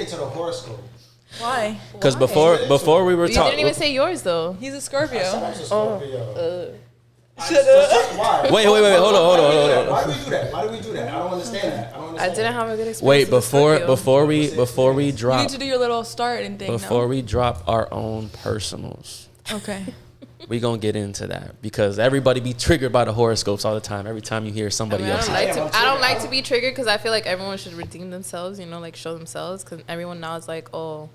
into the horoscope. Why? Because before we were talking, you didn't even say yours though. He's a Scorpio. I was a Scorpio. Why? Wait, hold on. Why do we do that? Why do we do that? I don't understand that. I didn't have a good experience. Wait, with before we drop. You need to do your little start and thing. Before we drop our own personals. Okay. We gonna get into that because everybody be triggered by the horoscopes all the time. Every time you hear somebody else, I don't like to be triggered because I feel like everyone should redeem themselves. You know, like show themselves. Because everyone now is like, oh,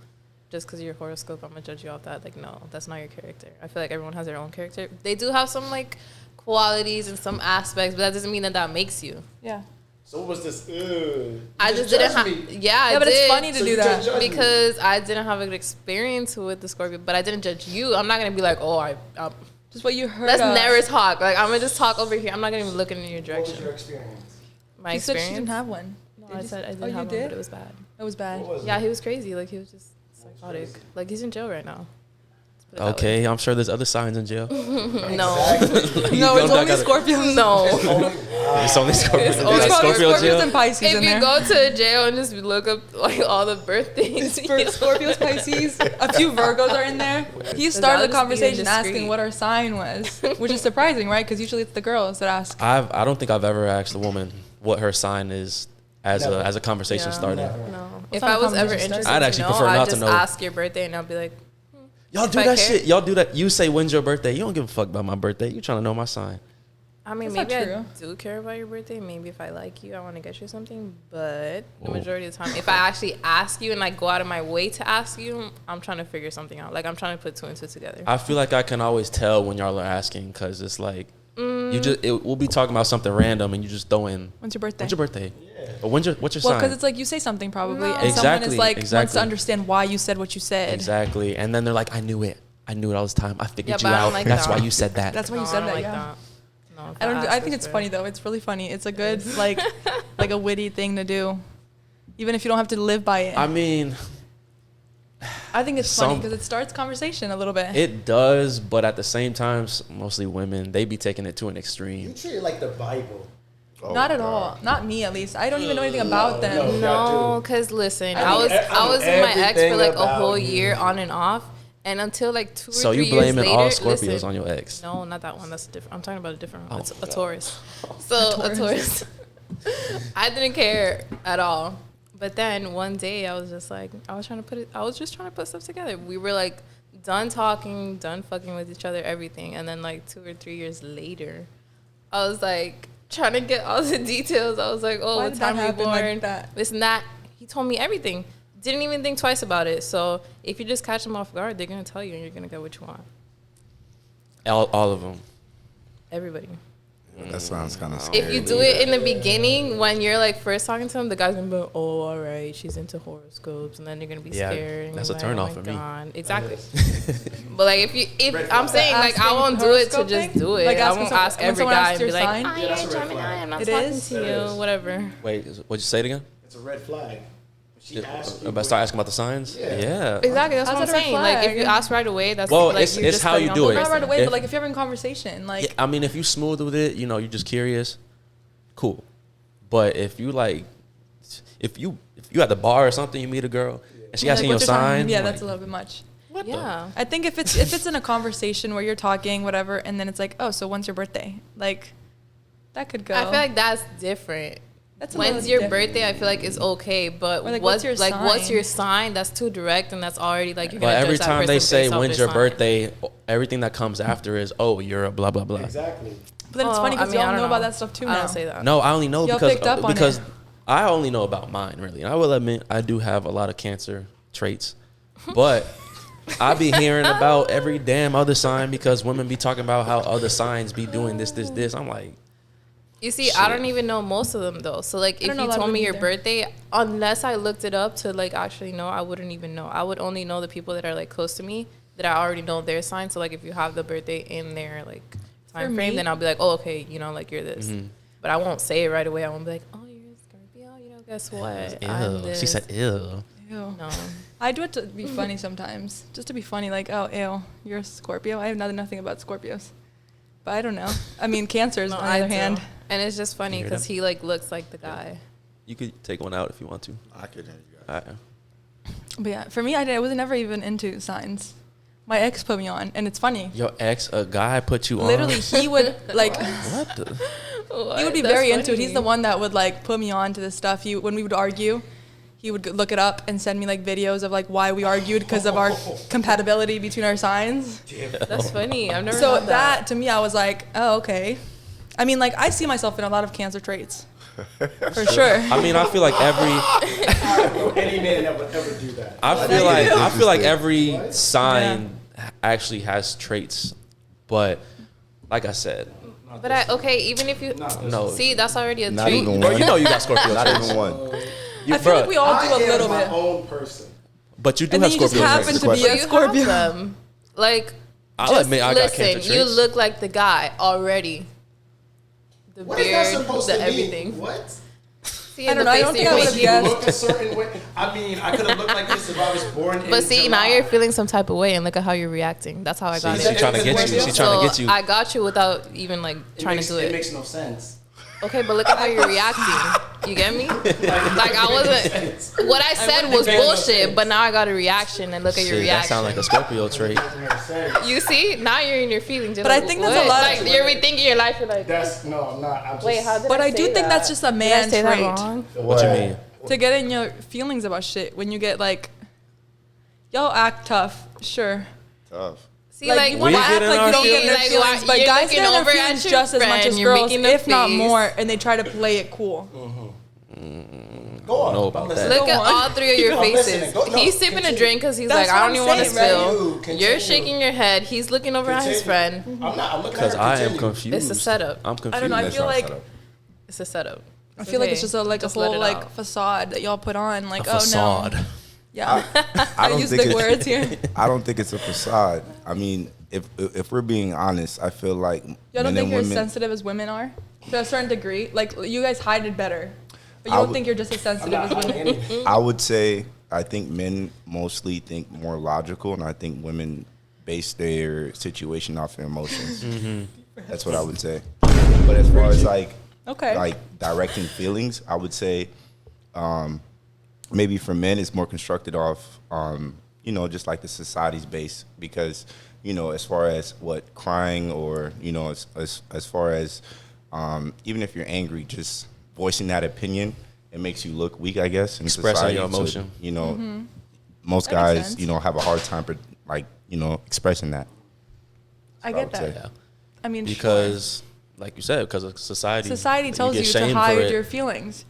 just because you're horoscope, I'm gonna judge you off that. Like, no, that's not your character. I feel like everyone has their own character. They do have some like qualities and some aspects, but that doesn't mean that that makes you. Yeah. So what was this? I just didn't have. Yeah, but did. it's funny to do that because I didn't have a good experience with the Scorpio. But I didn't judge you. I'm not gonna be like, oh, I'm just what you heard. Let's never talk. Like I'm gonna just talk over here. I'm not gonna even look in your direction. What was your experience? My you experience. Said she didn't have one. No, I said I did have one, but it was bad. It was bad. Yeah, he was crazy. Like he was just psychotic. Like he's in jail right now. Okay, I'm sure there's other signs in jail. No. No, it's only Scorpios. No. It's only Scorpios. It's only Scorpios and Pisces if in there. you go to jail and just look up like all the birthdays. Scorpios, Pisces, a few Virgos are in there. He started the conversation asking what our sign was, which is surprising, right? Because usually it's the girls that ask. I don't think I've ever asked a woman what her sign is as a conversation starter. No. If I was ever interested, I'd actually prefer not to know. I'd just ask your birthday and I'll be like, y'all do that shit. Y'all do that. You say when's your birthday. You don't give a fuck about my birthday. You trying to know my sign. I mean, maybe I do care about your birthday. Maybe if I like you, I want to get you something. But the majority of the time, if I actually ask you and like go out of my way to ask you, I'm trying to figure something out. Like I'm trying to put two and two together. I feel like I can always tell when y'all are asking because it's like we'll be talking about something random and you just throw in. When's your birthday? What's your birthday? Yeah. But what's your sign? Well, because it's like you say something probably, and exactly, someone is like wants to understand why you said what you said. Exactly, and then they're like, I knew it all this time. I figured you out. Like that's why you said that. That's why you said that. Like yeah. that. No, I think it's funny though. It's really funny. It's a good like a witty thing to do, even if you don't have to live by it. I mean, I think it's funny because it starts conversation a little bit. It does, but at the same time, mostly women, they be taking it to an extreme. You treat it like the Bible. Oh, not at all. Not me, at least. I don't even know anything about them. No, because listen, I was with my ex for like a whole year on and off. And until like 2 or 3 years later. So you blaming all Scorpios on your ex? No, not that one. That's different. I'm talking about a different one. It's a Taurus. So a Taurus. I didn't care at all. But then one day I was just like, I was just trying to put stuff together. We were like done talking, done fucking with each other, everything. And then like 2 or 3 years later, I was like trying to get all the details. I was like, oh, what time were you born? Like that? This and that. He told me everything. Didn't even think twice about it. So if you just catch them off guard, they're going to tell you and you're going to get what you want. All of them. Everybody. That sounds kind of scary. If you do it in the beginning, when you're like first talking to them, the guy's going to be like, oh, all right, she's into horoscopes. And then you're going to be scared. And that's a turn off for me. Exactly. But like if I'm saying like I won't do it to just do it. Like, I won't ask every guy and be like, I am Gemini, I'm not talking to you, whatever. Wait, what'd you say it again? It's a red flag. About start asking about the signs? Yeah. Exactly, that's what I'm saying. Like if you ask right away, that's well, like it's how you do it. Not right away, but like if you're having a conversation, like yeah, I mean, if you smooth with it, you're just curious, cool. But if you like, if you at the bar or something, you meet a girl and she asking your sign, yeah, that's a little bit much. What yeah. I think if it's in a conversation where you're talking, whatever, and then it's like, oh, so when's your birthday? Like that could go. I feel like that's different. When's your birthday? I feel like it's okay, but like, what's your sign? That's too direct, and that's already like you're gonna. But every time they say when's your birthday, everything that comes after is you're a blah blah blah. Exactly. But then it's funny because y'all know about that stuff too. I don't say that. No, I only know because I only know about mine really. And I will admit I do have a lot of Cancer traits, but I be hearing about every damn other sign because women be talking about how other signs be doing this. I'm like. You see, shit. I don't even know most of them though. So like, if you told me your birthday, unless I looked it up to like actually know, I wouldn't even know. I would only know the people that are like close to me that I already know their sign. So like, if you have the birthday in their like time frame, then I'll be like, oh, okay, like you're this. Mm-hmm. But I won't say it right away. I won't be like, oh, you're a Scorpio. Guess what? Ew. She said, ew. No. I do it to be funny sometimes, just to be funny. Like, oh, ew, you're a Scorpio. I have nothing about Scorpios. But I don't know. I mean, Cancers, on the other hand. And it's just funny because he, like, looks like the guy. You could take one out if you want to. I could hear you guys. But yeah, for me, I was never even into signs. My ex put me on, and it's funny. Your ex, a guy put you on? Literally, he would like. What the? He would be very into it. He's the one that would like put me on to this stuff. When we would argue, he would look it up and send me like videos of like why we argued because of our compatibility between our signs. That's funny. I've never. So had that to me, I was like, oh, okay. I mean, like I see myself in a lot of Cancer traits, for sure. I mean, I feel like Any man that would ever do that. I feel like every sign actually has traits, but like I said, But even if you see, that's already a Not trait. even bro, one. you know you got Scorpio Not traits. even one. You, I feel like we all do a I little am my bit. own person. but you do And have then you just Scorpio happen traits. to be Question. a You Scorpio. have them. Like, I'll just admit I got listen. Cancer traits. You look like the guy already. The What is that beard, supposed the to everything. mean? What? See, I in don't the know, I face don't of think your I would've face, You guessed. look a certain way. I mean, I could have looked like this if I was born in But see, now July. you're feeling some type of way, and look at how you're reacting. That's how I got She it. trying to get you. She trying to get you. I got you without even like trying to do It it. makes no sense. Okay, but look at how you're reacting. You get me? Like I wasn't. What I said was make no bullshit, sense. but now I got a reaction, and look at your Shit, that reaction. sound like a Scorpio trait. You see, now you're in your feelings. You're But I like, think that's a what? lot- Like you're rethinking your life. You're like, No, I'm not. I'm just, wait, how did But I I say do think that? that's just a Did I man say that trait. wrong? What you mean? To get in your feelings about shit when you get like, y'all act tough, sure. Tough. See, Like, like you we want to get act in like our you don't get in their feelings. feelings, Like, but you're guys looking get in their over at feelings your just as much friend, as you're girls, making a if not face. more, and they try to play it cool. Go on. know about I'm that. listening. Look at Go on. all three of your I'm listening. faces. Go- no, He's sipping a continue. drink because he's That's like, I what don't I'm even want to saying, spill. Continue. You're shaking your head. He's looking over at his Continue. friend. I'm not. I'm looking Because at her. I am Continue. confused. It's a setup. I'm confused. I don't know. I That's feel not like set up. It's a setup. I feel like it's just a like Just a let whole it like out. facade that y'all put on. Like, A facade. oh no, yeah. I I don't use think big it- words here. I don't think it's a facade. I mean, if we're being honest, I feel like Y'all men don't think and you're as women. sensitive as women are to a certain degree? Like you guys hide it better, but you I don't would- think you're just as I'm sensitive not as hiding women. anything. I would say I think men mostly think more logical, and I think women base their situation off their emotions. That's what I would say. But as far as like Okay. directing feelings, I would say maybe for men it's more constructed off just like the society's base, because as far as what crying or as far as even if you're angry, just voicing that opinion, it makes you look weak, I guess, in Expressing society. your So, emotion. most That makes guys sense. have a hard time expressing that. I what I get would say. that. I mean, Because, like you said, because of society. society like, tells you get to shamed for hide it. your feelings,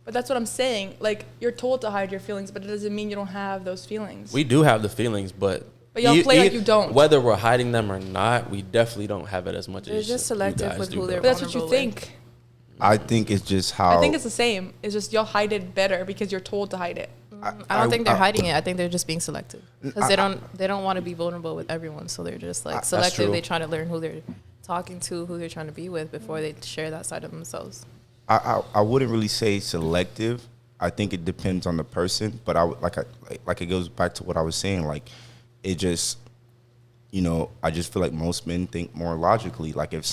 but that's what I'm saying. Like you're told to hide your feelings, but it doesn't mean you don't have those feelings. We do have the feelings, but y'all play like you don't. Whether we're hiding them or not, we definitely don't have it as much They're as just you selective guys with do, who though. they're But that's what you vulnerable with. think. I think it's just how I think it's the same. It's just y'all hide it better because you're told to hide it. I don't think they're hiding it. I think they're just being selective because they don't want to be vulnerable with everyone. So they're just like That's selective. true. They try to learn who they're talking to, who they're trying to be with before they share that side of themselves. I wouldn't really say selective. I think it depends on the person, but like it goes back to what I was saying. Like it just, I just feel like most men think more logically. Like if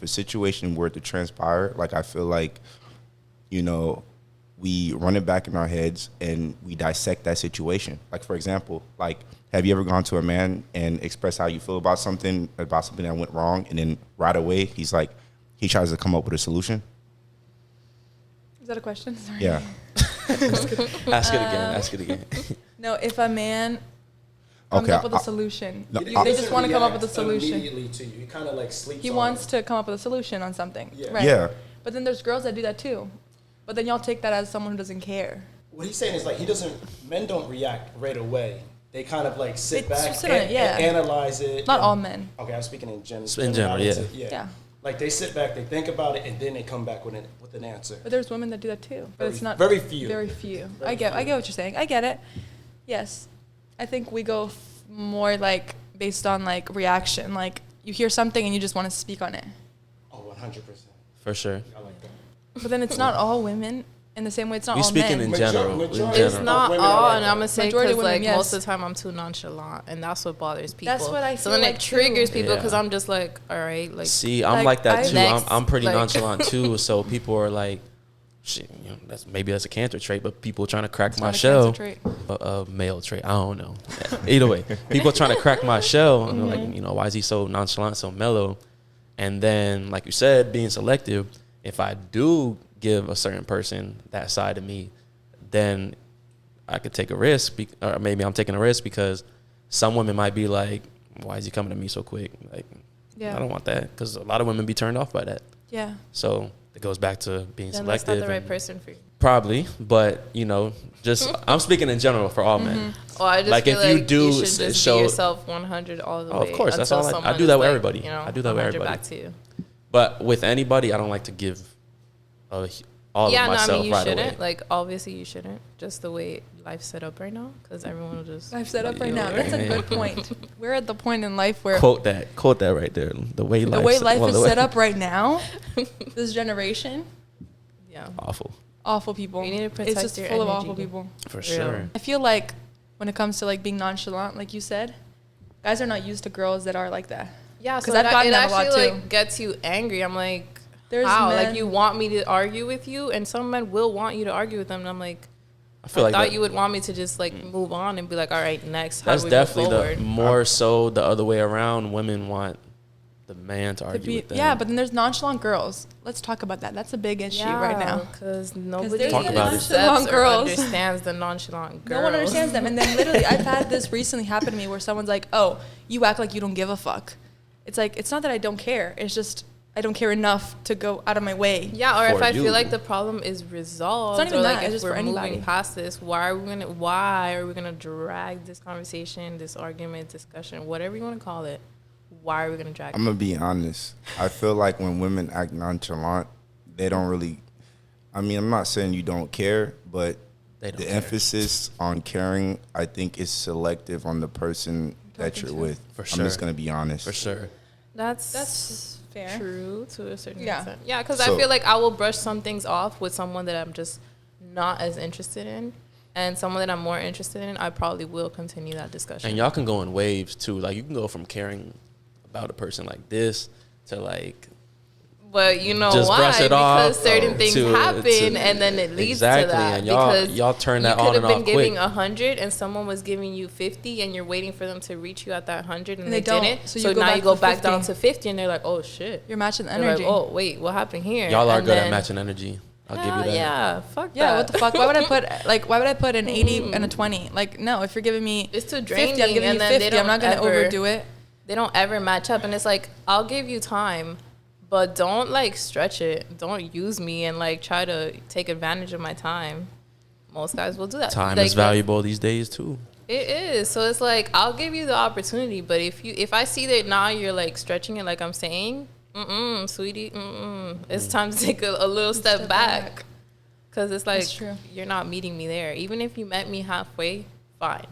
a situation were to transpire, like I feel like, we run it back in our heads and we dissect that situation. Like for example, like have you ever gone to a man and expressed how you feel about something that went wrong, and then right away he tries to come up with a solution? Is that a question? Sorry. Yeah. Ask it again. Ask it again. No, if a man comes Okay, up with a solution, no, they just want to come up with a solution. Immediately to you. He kind of like sleeps. He on wants it. to come up with a solution on something. Yeah. Right. Yeah. But then there's girls that do that too. But then y'all take that as someone who doesn't care. What he's saying is like men don't react right away. They kind of like sit They back sit on it, yeah. and analyze it. Not and- all men. Okay, I'm speaking in general. In general, yeah. Yeah. Like they sit back, they think about it, and then they come back with an answer. But there's women that do that too. But it's not very few. Very few. Very I get what you're saying. I get it. Yes. I think we go more like based on like reaction. Like you hear something and you just want to speak on it. Oh, 100%. For sure. I like that. But then it's not all women. In the same way, it's not We all speaking men. in general. Majority- In It's general. not women are all, like and that. I'm gonna say Majority because of women, like most yes. of the time I'm too nonchalant, and that's what bothers people. That's what I So feel then like, it too. triggers people because Yeah. I'm just like, all right, like See, I'm Like, like that I- too. Next, I'm pretty like- nonchalant too. So people are like, shit, you know, that's a cancer trait, but people trying to crack It's my not a shell. cancer trait. A male trait. I don't know. Either way, people trying to crack my shell. And they're like, you know, why is he so nonchalant, so mellow? And then, like you said, being selective. If I do give a certain person that side of me, then I could take a risk, or maybe I'm taking a risk because some women might be like, why is he coming to me so quick? Like, Yeah. I don't want that, because a lot of women be turned off by that. Yeah. So it goes back to being Then that's selective. not the right person for you. Probably, but you know, just I'm speaking in general for all men. Well, I just Like, feel if you like do you should just show- be yourself 100 all the Oh, way. of course, that's until all I someone do is that with like, everybody. You know, I do that with 100 everybody. back to you. But with anybody, I don't like to give all of myself you right shouldn't. away. Like, obviously, you shouldn't. Just the way life's set up right now, because everyone will just. I've set up right You now. know, That's a man. good point. We're at the point in life where Quote that right there. The way the way life is the way- set up right now, this generation, Yeah. awful awful people. You need to It's protect just your full of energy. awful people. for Real. sure. I feel like when it comes to like being nonchalant, like you said, guys are not used to girls that are like that. Yeah, 'Cause so I've gotten it that a lot, actually too. like gets you angry. I'm like, There's how? men- Like, you want me to argue with you, and some men will want you to argue with them. And I'm like, I feel like thought that- you would want me to just like move on and be like, all right, next. How that's do we move definitely forward? the more so the other way around. Women want the man to argue with them. Yeah, but then there's nonchalant girls. Let's talk about that. That's a big issue right now. because nobody there's Talk about it. accepts nonchalant or girls. understands the nonchalant girl. No one understands them. And then literally, I've had this recently happen to me where someone's like, oh, you act like you don't give a fuck. It's like, it's not that I don't care. It's just, I don't care enough to go out of my way. Yeah, or if For I you. feel like the problem is resolved, It's not even or that, like it's if just we're for anybody. moving past this, why are we gonna drag this conversation, this argument, discussion, whatever you want to call it? Why are we gonna drag I'm it? gonna be honest. I feel like when women act nonchalant, they don't really. I mean, I'm not saying you don't care, but They don't the care. emphasis on caring, I think, is selective on the person that think you're so? with. For I'm sure. just gonna be honest. For sure. That's fair. true to a certain Yeah. extent. Yeah, because So- I feel like I will brush some things off with someone that I'm just not as interested in, and someone that I'm more interested in, I probably will continue that discussion. And y'all can go in waves too. Like, you can go from caring about a person like this to like But you know just why? brush it Because off certain things to- happen, to- and then it leads exactly, to that. and y'all- because y'all turn that you on could and have been off giving quick. 100, and someone was giving you 50, and you're waiting for them to reach you at that 100, and And they they don't. didn't. So So, you go now back you go to back down 50. to 50, and they're like, "Oh shit!" You're matching the They're energy. like, "Oh wait, what happened here?" y'all are And good at then- matching energy. I'll give you that. Yeah, fuck Yeah, that. what the fuck? Why would I put an 80 and a 20? Like, no, if you're giving me It's too 50, draining, I'm giving and you then they 50. I'm not going to don't ever- overdo it. They don't ever match up, and it's like, I'll give you time, but don't like stretch it. Don't use me and like try to take advantage of my time. Most guys will do that. Time Like, is valuable these days too. It is. So it's like, I'll give you the opportunity, but if I see that now you're like stretching it, like I'm saying, sweetie, it's time to take a little step back. Cause it's like, That's true. you're not meeting me there. Even if you met me halfway, fine.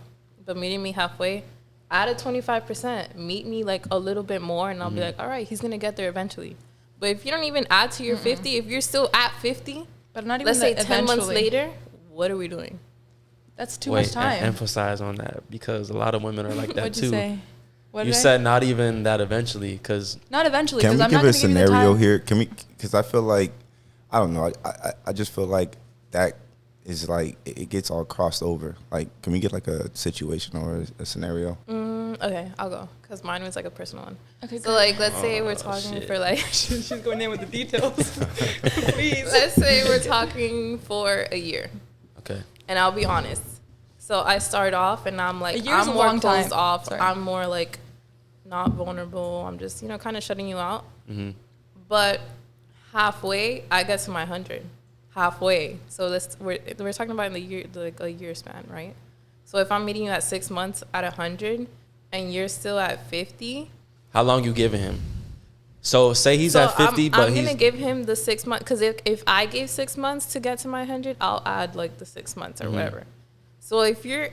But meeting me halfway, add a 25%. Meet me like a little bit more, and I'll be like, all right, he's gonna get there eventually. But if you don't even add to your 50, if you're still at 50, But not even let's say that 10 months eventually. later, what are we doing? That's too Wait, much time. emphasize on that, because a lot of women are like that What'd too. you say? What You did I- said not even that eventually, because not eventually. Can 'cause we I'm give not a gonna give you the scenario time. here? Can we? Because I feel like, I don't know. I just feel like that is like it gets all crossed over. Like, can we get like a situation or a scenario? Okay, I'll go, because mine was like a personal one. Okay, So go like, let's say we're talking shit. for like, She's going in with the details. Please. let's say we're talking for a year, okay, and I'll be honest. So I start off, and I'm A like, year's I'm a more long time. closed off. Sorry. I'm more like not vulnerable. I'm just, kind of shutting you out. Mm-hmm. But halfway, I get to my 100. Halfway. So we're talking about in the year, like a year span, right? So if I'm meeting you at 6 months at 100, and you're still at 50. how long you giving him? So say he's So at 50, but I'm he's gonna give him the 6 months, because if I gave 6 months to get to my 100, I'll add like the 6 months or Mm-hmm. whatever. So if in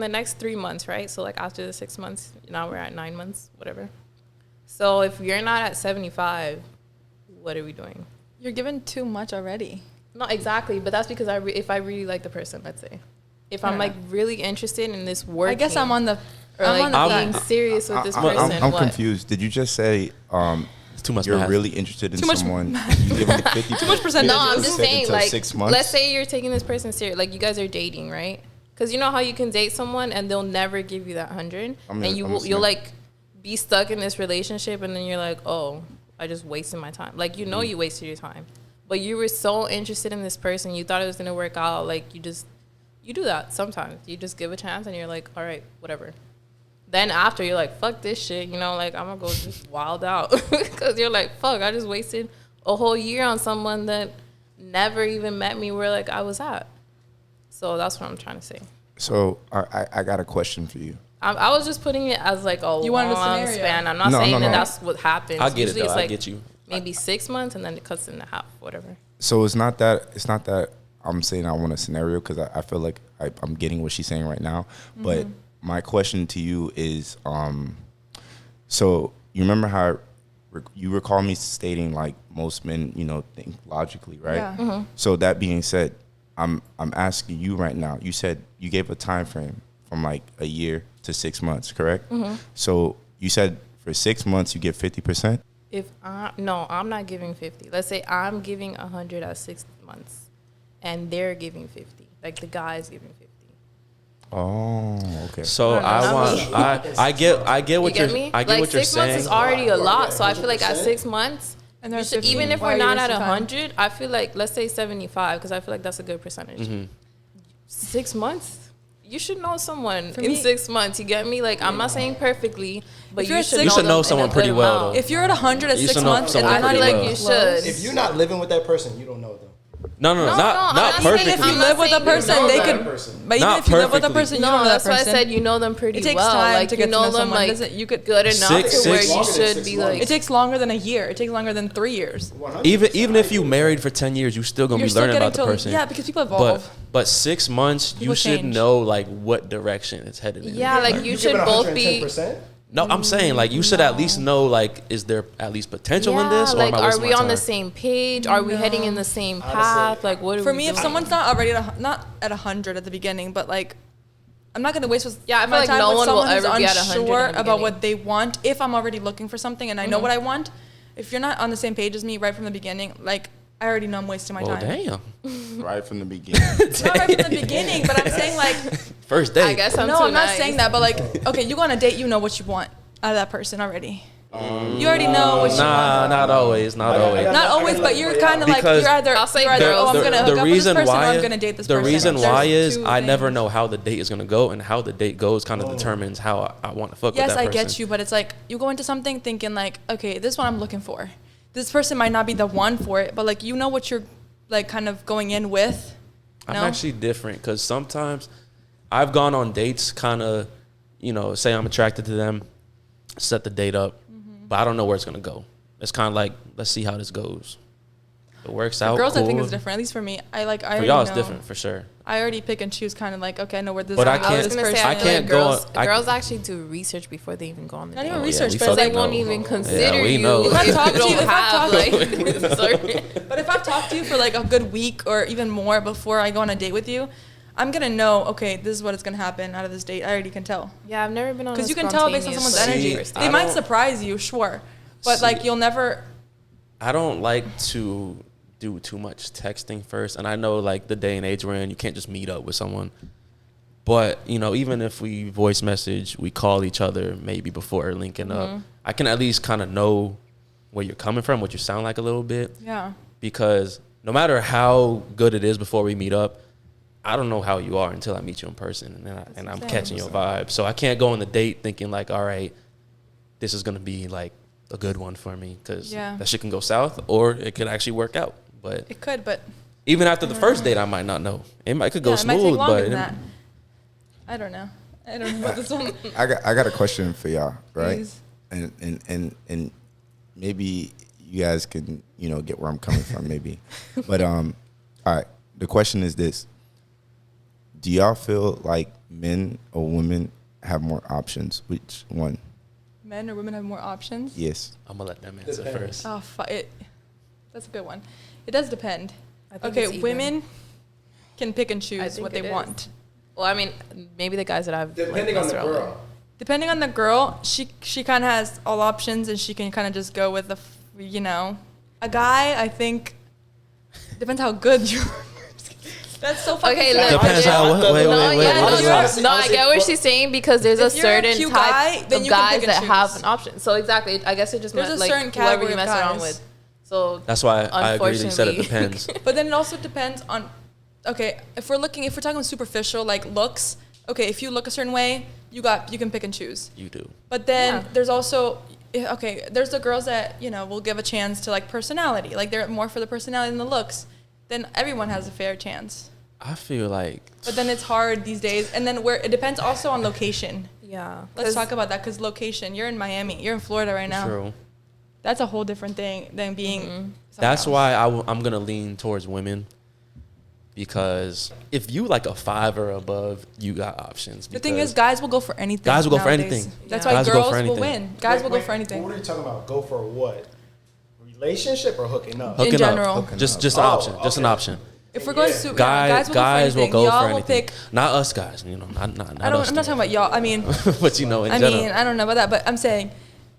the next 3 months, right? So like after the 6 months, now we're at 9 months, whatever. So if you're not at 75, what are we doing? You're giving too much already. Not exactly, but that's because if I really like the person, let's say, if I I'm don't like know. really interested in this work, I guess I'm on the. or I'm like on the being fence. serious with this person. I'm what? confused. Did you just say too much you're math. really interested in Too much someone, you give them 50. Too much percentage. No, I'm just saying, until like, 6 months. let's say you're taking this person serious, like you guys are dating, right? Because you know how you can date someone and they'll never give you that 100, and you'll like be stuck in this relationship, and then you're like, oh, I just wasted my time. Like, you know, you wasted your time, but you were so interested in this person, you thought it was gonna work out. Like, you do that sometimes. You just give a chance, and you're like, all right, whatever. Then after, you're like, fuck this shit, you know, like, I'm gonna go just wild out. Because you're like, fuck, I just wasted a whole year on someone that never even met me where, like, I was at. So that's what I'm trying to say. So I got a question for you. I was just putting it as, like, a You wanted a long scenario. span. I'm not saying that that's what happens. I get Usually it, though. it's I like get you. maybe 6 months, and then it cuts into half, whatever. So it's not that I'm saying I want a scenario, because I feel like I'm getting what she's saying right now. But my question to you is, so you remember how you recall me stating, like, most men, you know, think logically, right? Yeah. So that being said, I'm asking you right now. You said you gave a time frame from like a year to 6 months, correct? So you said for 6 months you get 50%. I'm not giving 50. Let's say I'm giving 100 at 6 months, and they're giving 50. Like, the guy's giving 50. Oh, okay. So I get what You you're get me? I get like, what you're 6 months saying. is already a lot. So I feel like at 6 months, And you there's should, 15. even if Why we're are you not at wasting time? 100, I feel like, let's say 75, because I feel like that's a good percentage. 6 months? You should know someone in me- 6 months. You get me? Like, I'm not saying perfectly, but If you're you at should six- know You should know them in a someone good pretty well, amount. though. If you're at 100 at You 6 should know months, and someone I'm not I feel pretty even like you close. should. If you're not living with that person, you don't know them. No, I'm not not saying perfectly. If you I'm live not with a saying you person, know they that could. person. But even Not if you live with a perfectly. person, you No, don't know that that's why I person. said you know them pretty It takes well. time Like, to you get to know know them, someone. like, Doesn't- you could- good enough Six to where months. you Longer than should 6 be months. like. It takes longer than a year. It takes longer than 3 years. 100%. Even if you married for 10 years, you still gonna You're be still learning getting about the to person. yeah, because people evolve. But 6 months, you People should change. know like what direction it's headed in. Yeah, like, you should both be. 110%? No, I'm saying like you should at least know like is there at least potential in this, or like, am I are wasting we my on the time? same page? Are we heading in the same Honestly, path? Like, what are For we me, if doing? someone's not already not at 100 at the beginning, but like, I'm not gonna waste Yeah, I feel my like time no with one will someone who's ever be at 100 in the unsure about beginning. what they want. If I'm already looking for something and I know what I want, if you're not on the same page as me right from the beginning, like, I already know I'm wasting my Well, time. damn. Right from the beginning. Not right from the beginning, but I'm saying like, First date. I guess I'm no, too I'm not nice. saying that, but like, okay, you go on a date, you know what you want out of that person already. You already know what you Nah, want. not always. Not I always. got- Not always, but you're kind of like, Because you're either, I'll say you're either, girls. oh, I'm gonna hook up with this person, or I'm why gonna date this the person. reason There's why is two I never things. know how the date is gonna go, and how the date goes kind of determines how I want to fuck with Yes, that I person. get you, but it's like you go into something thinking like, okay, this is what I'm looking for. This person might not be the one for it, but like, you know what you're like kind of going in with. I'm No? actually different because sometimes I've gone on dates, kind of, you know, say I'm attracted to them, set the date up, but I don't know where it's gonna go. It's kind of like, let's see how this goes. If it works out. Girls, cool. I think is different. At least for me, I For already y'all, it's know. different for sure. I already pick and choose, kind of like, okay, I know where this. But is I going I with was can't- this gonna say, person. I I feel can't like go girls, on- I- girls actually do research before they even go on the Not date. even Oh, yeah, research, we but Because it's they like, won't even consider we you know. if If I've you talked to don't you- if I've have talked- like. Sorry. But if I've talked to you for like a good week or even more before I go on a date with you, I'm gonna know, okay, this is what is gonna happen out of this date. I already can tell. Yeah, I've never been on. Because a you can tell based on spontaneous someone's See, energy. I They might don't- surprise you, sure. But See. like, you'll never. I don't like to do too much texting first, and I know like the day and age we're in, you can't just meet up with someone. But you know, even if we voice message, we call each other maybe before linking up, I can at least kind of know where you're coming from, what you sound like a little bit. Yeah. Because no matter how good it is before we meet up, I don't know how you are until I meet you in person, and I'm insane. catching your vibe. So I can't go on the date thinking like, all right, this is gonna be like a good one for me, because Yeah. that shit can go south or it could actually work out. But It could, but even after the first date, I might not know. It could go yeah, it might take smooth, longer but than that. I don't know. I don't know about this one. I got a question for y'all, right? Please. And maybe you guys can, you know, get where I'm coming from, maybe. But all right, the question is this: do y'all feel like men or women have more options? Which one? Men or women have more options? Yes. I'm gonna let them answer Depends. first. Oh, that's a good one. It does depend. I think it's Okay, even. women can pick and I choose think what they it is. want. Well, I mean, maybe the guys that I've Depending on messed the around with. girl. Depending on the girl, she kind of has all options, and she can kind of just go with you know, a guy, I think, depends how good you are. That's so fucking Okay, sad. look. Depends how. Wait. I get what she's saying because there's a If you're a certain cute type guy, then of you can guys pick and that have choose. an option. So exactly, I guess it just There's meant a like certain whoever category you of mess around guys. with. So That's why I agree that you said it unfortunately- depends. But then it also depends on, okay, if we're talking superficial, like looks, okay, if you look a certain way, you can pick and choose. You do. But then Yeah. there's also, okay, there's the girls that, you know, will give a chance to like personality. Like they're more for the personality than the looks. Then everyone has a fair chance. I feel like But then it's hard these days. And then it depends also on location. Yeah. Let's talk about that because location, you're in Miami, you're in Florida right now. true. That's a whole different thing than being. somewhere That's else. why I'm gonna lean towards women, because if you like a 5 or above, you got options. The thing because is, guys will go for anything. Guys will go for nowadays. anything. That's Yeah. why Guys will go girls for will anything. win. Guys will go for What anything. are you talking about? Go for what? Relationship or hooking up? hooking general. up, just an Oh, option, just an okay. option. If we're going Yeah. to Guys guys will will go for anything. go Y'all for will anything. pick. Not us guys, you know, not I don't. us I'm not talking about y'all. I mean, but you know, in I general. mean, I don't know about that, but I'm saying,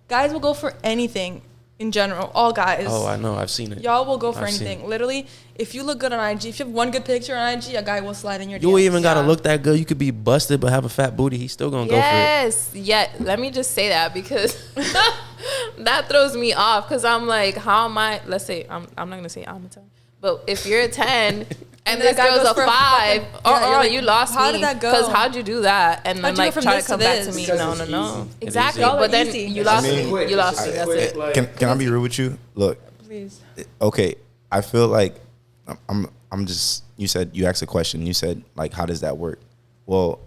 guys will go for anything in general. All guys. Oh, I know, I've seen it. Y'all will go for I've seen anything. it. Literally, if you look good on IG, if you have one good picture on IG, a guy will slide in your You DMs. even gotta Yeah. look that good. You could be busted but have a fat booty. He's still gonna go for it. Yes. Yeah. Let me just say that because that throws me off because I'm like, how am I? Let's say I'm not gonna say I'm a 10, but if you're a 10 and this that guy girl's goes a for a 5, fucking- yeah, you're like, you lost how me. did that go? Because how'd you do that? And then How'd you go like from try to this to come back to this? me. Because No, it's no, no. easy. Exactly. Y'all are But then easy. you It's lost just me. quick. You It's lost just me. That's quick, it. like- Can I be real with you? Look, Please. okay, I feel like I'm just. You said you asked a question. You said like, how does that work? Well,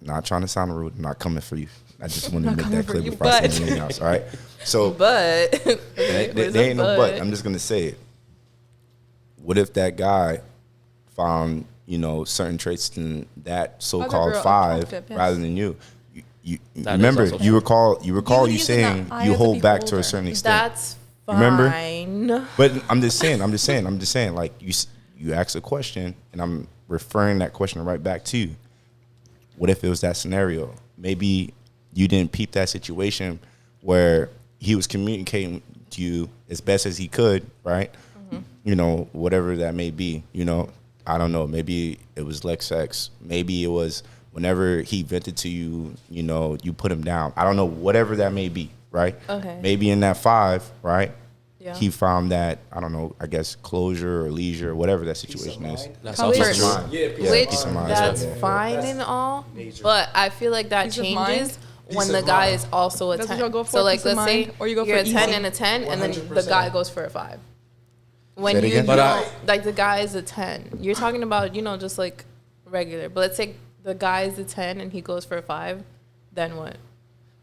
not trying to sound rude. I'm not coming for you. I just want to make that clear you, before I but- say anything else. All right. So But there ain't no but. I'm just gonna say it. What if that guy found certain traits in that so-called girl 5 attractive, yes. rather than you? You That is remember also you recall you would you use it in saying the eye you of the hold back to a beholder. certain extent. that's Remember? fine. But I'm just saying, like you asked a question, and I'm referring that question right back to you. What if it was that scenario? Maybe you didn't peep that situation where he was communicating to you as best as he could, right? Whatever that may be. I don't know. Maybe it was sex. Maybe it was whenever he vented to you, you put him down. I don't know. Whatever that may be, right? Okay. Maybe in that 5, right? Yeah. He found that, I don't know, I guess closure or leisure, whatever that situation is. mind. That's Comfort. also Peace of true. mind. Yeah, peace Which peace of mind. that's Yeah. fine That's and all, major. but I feel like that Peace of changes Peace when of the guy mind. is also a That's what 10. y'all go for, So like peace of let's say mind, or you go you're for a 10 easy? and a 10, and then the 100%. guy goes for a 5. When Say it you again? But know, like the guy is a 10, you're talking about just like regular. But let's say the guy is a 10 and he goes for a 5, then what?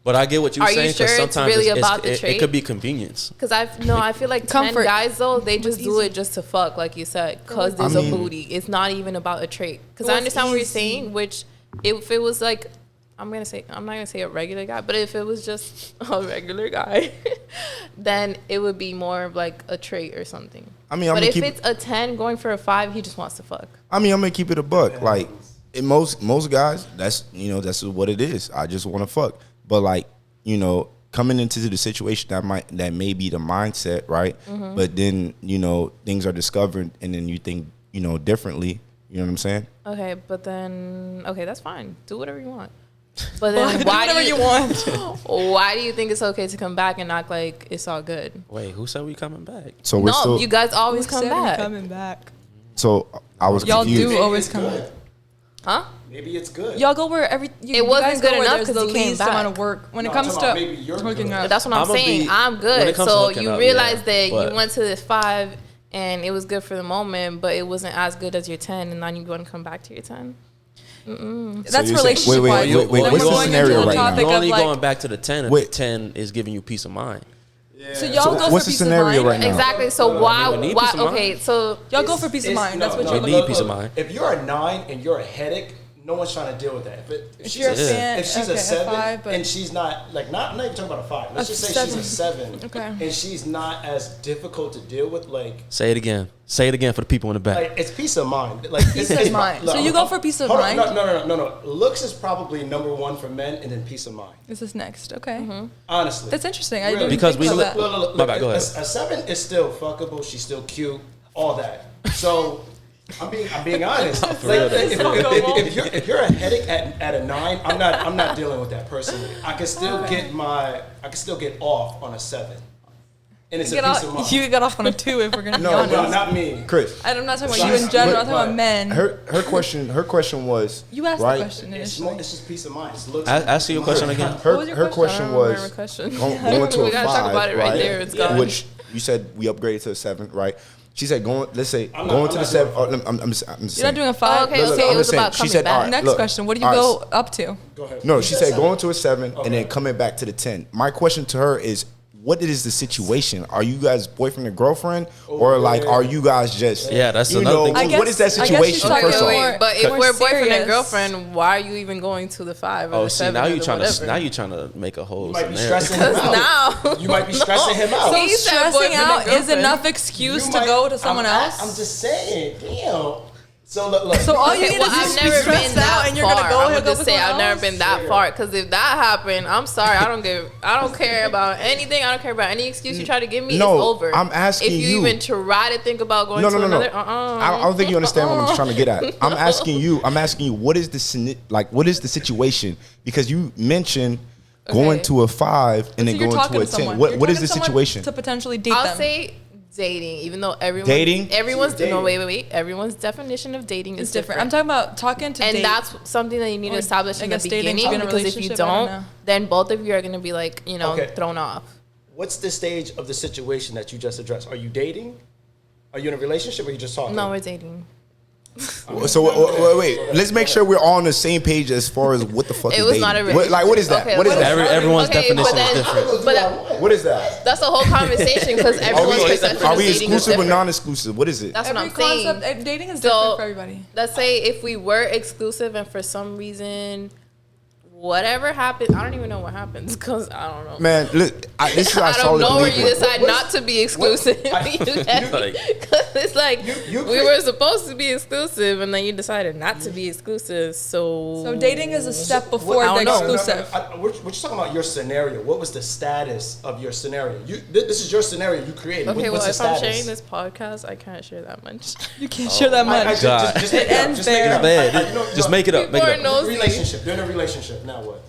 But I get what you're Are you saying, sure because it's sometimes really about the it trait? could be convenience. Because I feel like 10 Comfort. guys though, they just do easy. it just to fuck, like you said, because I there's mean- a booty. It's not even about a trait. Because It I was understand what you're easy. saying, which if it was like, I'm not gonna say a regular guy, but if it was just a regular guy, then it would be more of like a trait or something. I mean, I'm but gonna if keep. it's a 10 going for a 5, he just wants to fuck. I'm gonna keep it a buck. Like in most guys, that's that's what it is. I just want to fuck. But like coming into the situation that may be the mindset, right? Mm-hmm. But then things are discovered, and then you think differently. You know what I'm saying? Okay, but then that's fine. Do whatever you want. But then why whatever do you want. Why do you think it's okay to come back and act like it's all good? Wait, who said we coming back? So we're No, still. you guys always come Said we're back. coming back. So I was Y'all confused. do always it's come good. back. Huh? Maybe it's good. Y'all go where you wasn't guys good go where enough there's 'cause the he came least amount back. of work when No, it I'm comes talking to about maybe you're hooking good. up. That's what I'm I'ma saying. be- I'm when good. it comes to So hooking you up, realize yeah, that but- you went to this 5 and it was good for the moment, but it wasn't as good as your 10, and then you want to come back to your 10. That's you're saying- relationship wait, wise. wait, wait, Then what's we're the going scenario into the right now? topic You're of only like, going back to the 10 if Wait. the 10 is giving you peace of mind. so y'all So go what's for the peace scenario of mind. right now? Exactly. So why? we need Why? peace of mind. Okay. So Y'all go for peace of mind. That's what no, you're we looking need peace of mind. If you're a 9 and you're a headache, no one's trying to deal with that. But If you're a fan, if she's okay, a 7 5, but and she's not like not even talking about a 5. Let's just say she's a 7, Okay. and she's not as difficult to deal with. Like, Say it again. Say it again for the people in the back. like it's peace of mind. Like Peace of mind. look, So you go for peace of hold on, mind? No. Looks is probably number 1 for men, and then peace of mind. This is next. Okay. Honestly, That's interesting. I Really. didn't Because think we about look- that. My bad, go ahead. A 7 is still fuckable. She's still cute. All that. So I'm being honest. Like, real, that's if you're a headache at a 9, I'm not dealing with that personally. I can still get off on a 7, and it's a peace of mind. You get off on a 2 if we're gonna be No, honest. No, not me. Chris. I'm not talking about you in general. I'm talking about men. Her question was You asked right? the question initially. It's just peace of mind. It's looks. Ask you your question again. What was your Her question? question I don't remember was my question. going to We a gotta 5, talk about it right right? there. It's gone. Which you said we upgraded to a 7, right? She said let's say I'm going not to the doing 7. Oh, I'm just You're not saying. doing a 5. okay, Look, okay. I'm It was just saying, about she coming said, back. all right, Next look, question. What do you all go right, up to? Go ahead. No, she said 7. going to a 7 and then coming back to the 10. My question to her is, what is the situation? Are you guys boyfriend and girlfriend, or like are you guys just? Yeah, that's you another know, thing. I what is that guess- I guess she's situation? talking First off, more- But if more we're boyfriend serious. and girlfriend, why are you even going to the 5 or Oh, the see, 7 now or you the trying whatever? to make a whole You might be scenario. stressing him out. Now You might be stressing him out. So He said stressing boyfriend and out is girlfriend. enough excuse You to might- go to someone I'm else? just saying. Damn. So look. So all you Okay, need well, is I've just be never stressed been out that and you're far. gonna go I'm hook gonna up just with say someone I've never else? been that far. Because if that happened, I'm sorry. I don't care about anything. I don't care about any excuse you try to give me. No, It's over. I'm asking if you you. even try to think about going No, to no, no, no. another. I don't think you understand what I'm trying to get at. I'm asking you. What is the situation? Because you mentioned going Okay. to a 5 and So then you're going talking to a to 10. someone. What You're is talking the to someone situation? to potentially date I'll them? say dating, even though Dating? everyone's Dating. no wait. Everyone's definition of dating is It's different. I'm talking about talking to and date. that's something that you need to Or establish I in the guess dating to beginning, be in a because if you relationship, I don't don't, know. then both of you are gonna be like, Okay. thrown off. What's the stage of the situation that you just addressed? Are you dating? Are you in a relationship, or are you just talking? No, we're dating. So wait. Let's make sure we're all on the same page as far as what the fuck It is was dating. not a What is that? Okay, What is okay. that? Everyone's Okay, definition but is then- different. But What is that? that's a whole conversation because everyone's perception Are of we dating is exclusive or different. non-exclusive? What is it? That's what Every I'm saying. concept, dating is So- different for everybody. Let's say if we were exclusive and for some reason, whatever happens, I don't even know what happens because I don't know. Man, look, this is how I don't know where believe you it. decide not to be exclusive. I- You get me? 'Cause it's like You we were supposed to be exclusive, and then you decided not to be exclusive. So Dating is a step before I the don't know. exclusive. We're just talking about your scenario. What was the status of your scenario? This is your scenario you created. Okay, What's well, the if I'm status? sharing this podcast, I can't share that much. You can't share that much. God. Just make It it up. ends Just make it there. up. Bad. Just make it up. Make People it are up. nosy. Relationship. They're in a relationship. Now what?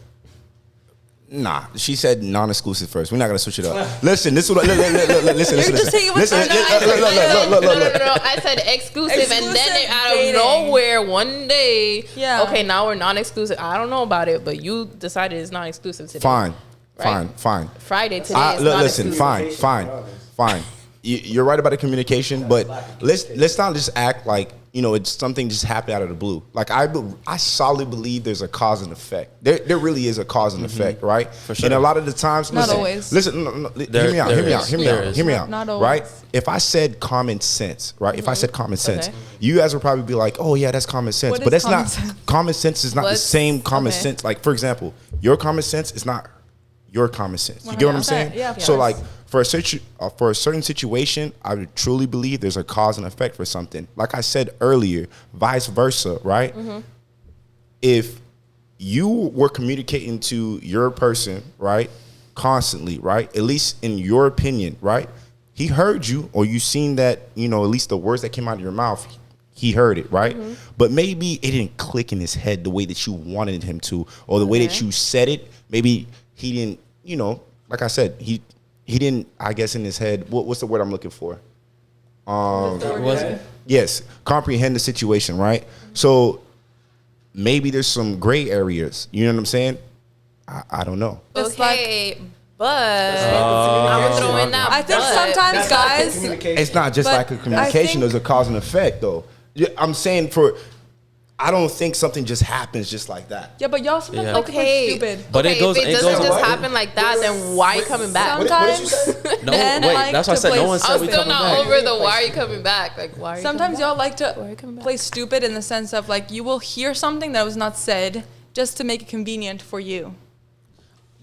Nah, she said non-exclusive first. We're not gonna switch it up. Listen, this is what. Listen. You're just saying what's Listen. No. I said exclusive, and then Exclusive out of dating. nowhere, one day, Yeah. okay, now we're non-exclusive. I don't know about it, but you decided it's not exclusive today. Fine. Right? Friday today is not Listen, exclusive. fine. You're right about the communication, but let's not just act like it's something just happened out of the blue. Like I solidly believe there's a cause and effect. There really is a cause and effect, right? For sure. And a lot of the times, Not listen, always. Listen, hear me out. Hear me out. Not Right? always. If I said common sense, right? If I said common sense, you guys would probably be like, "Oh yeah, that's common sense." What But is that's common not sense? common sense is not the What's- same common okay. sense. Like for example, your common sense is not your common sense. You get what I'm 100%. saying? Yeah, of So course. like for a certain situation, I would truly believe there's a cause and effect for something. Like I said earlier, vice versa, right? If you were communicating to your person, right, constantly, right, at least in your opinion, right, he heard you, or you seen that, at least the words that came out of your mouth, he heard it, right? But maybe it didn't click in his head the way that you wanted him to, or the way that you said it. Maybe he didn't, like I said, he didn't, I guess in his head, what's the word I'm looking for? Was it? Yes, comprehend the situation, right? So maybe there's some gray areas. You know what I'm saying? I don't know. It's Okay, but I'm gonna throw in that. I think but. sometimes That's not good guys. communication. It's not just But like a I communication. think- There's a cause and effect, though. Yeah, I'm saying for I don't think something just happens just like that. Yeah, but y'all sometimes like okay, stupid. But okay, it goes. if it It doesn't goes. just happen like that, then why are you coming back? What did you say? No, Men wait. like That's why I to said no play one said I'm we still coming not back. over the why are you coming back? Like why? Are you Sometimes coming y'all like Why are you to coming back? play stupid in the sense of like you will hear something that was not said just to make it convenient for you.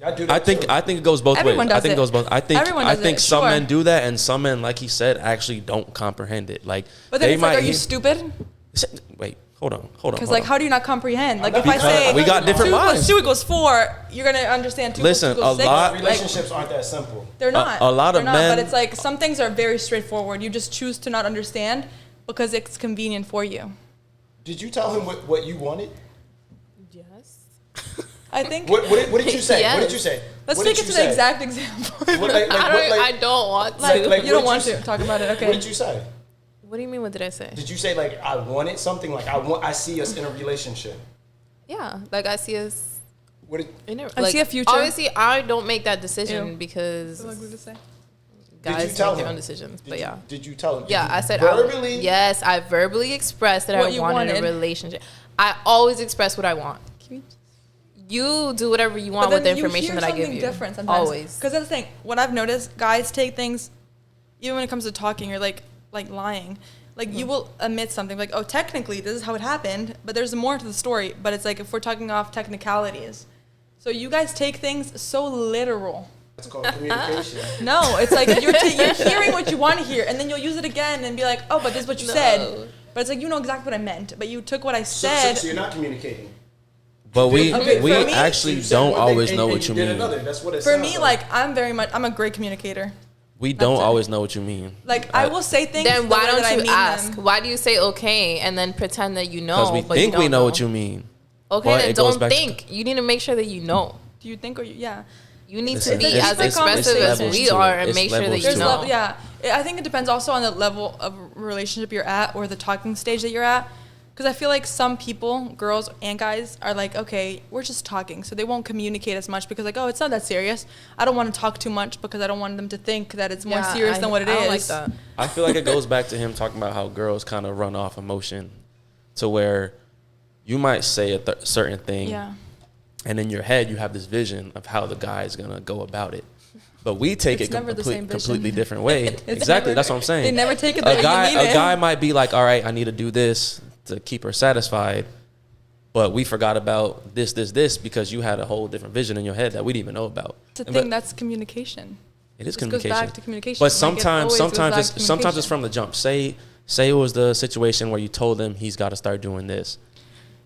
Y'all do that I think it goes both Everyone ways. does I think it. it goes both. Everyone I does think it, some sure. men do that, and some men, like he said, actually don't comprehend it. Like But then they it's like, might are you hear- stupid? Wait, hold on. Because like, how do you not comprehend? Like, if I Because say we got different 2 minds. + 2 = 4, you're gonna understand 2 Listen, + 2 = 6. a lot- Like, Relationships aren't that simple. they're not. a lot of They're not, men- But it's like some things are very straightforward. You just choose to not understand because it's convenient for you. Did you tell him what you wanted? Yes. I think. What did you say? Yes. What did you say? Let's What take did it you to the say? exact example. I don't want to. like, you what don't did want you to say? talk about it. Okay. What did you say? What do you mean? What did I say? Did you say like I wanted something? Like I see us in a relationship. Yeah, like I see us. What did, In a, I like, see a future. Obviously, I don't make that decision Ew. because What did you say? guys tell make their him? own decisions. did But you, yeah. Did you tell him? Did Yeah, you I said verbally. yes, I verbally expressed that What I you wanted a wanted. relationship. I always express what I want. You do whatever you want But with the then you information hear that I give something you. different sometimes. Always. Because that's the thing. What I've noticed, guys take things, even when it comes to talking or like lying. Like you will admit something like, oh, technically this is how it happened, but there's more to the story. But it's like if we're talking off technicalities. So you guys take things so literal. It's called communication. No, it's like you're hearing what you want to hear, and then you'll use it again and be like, oh, but this is what you said. But it's like, you know exactly what I meant, but you took what I said. So you're not communicating. But we Okay, we for me, actually You said don't one thing always and- know and what you did mean. Another. That's what it For sounds me, like I'm a great communicator. We don't That's it. always know what you mean. Like I will say things. Then the why way that I don't you mean ask? them. Why do you say okay and then pretend that you know? Because we but think you we don't know what you mean. Okay, But then it goes don't back to- think. You need to make sure that you know. Do you think or you? Yeah. You need Listen, to be it's- as it's expressive as levels we to it. are and It's make sure that levels you to There's it. know. level, yeah. I think it depends also on the level of relationship you're at or the talking stage that you're at. Because I feel like some people, girls and guys, are like, okay, we're just talking. So they won't communicate as much because like, oh, it's not that serious. I don't want to talk too much because I don't want them to think that it's more Yeah, serious than what it I is. don't like that. I feel like it goes back to him talking about how girls kind of run off emotion to where you might say a certain thing. Yeah. And in your head, you have this vision of how the guy is going to go about it. But we take It's it never the same vision. completely different way. It's Exactly. never- That's what I'm saying. They never take it the way A you mean it. guy might be like, all right, I need to do this to keep her satisfied. But we forgot about this because you had a whole different vision in your head that we didn't even know about. It's a But thing that's communication. It is This communication. goes back to communication. But Like, it sometimes always goes back to it's communication. from the jump. Say it was the situation where you told him he's got to start doing this,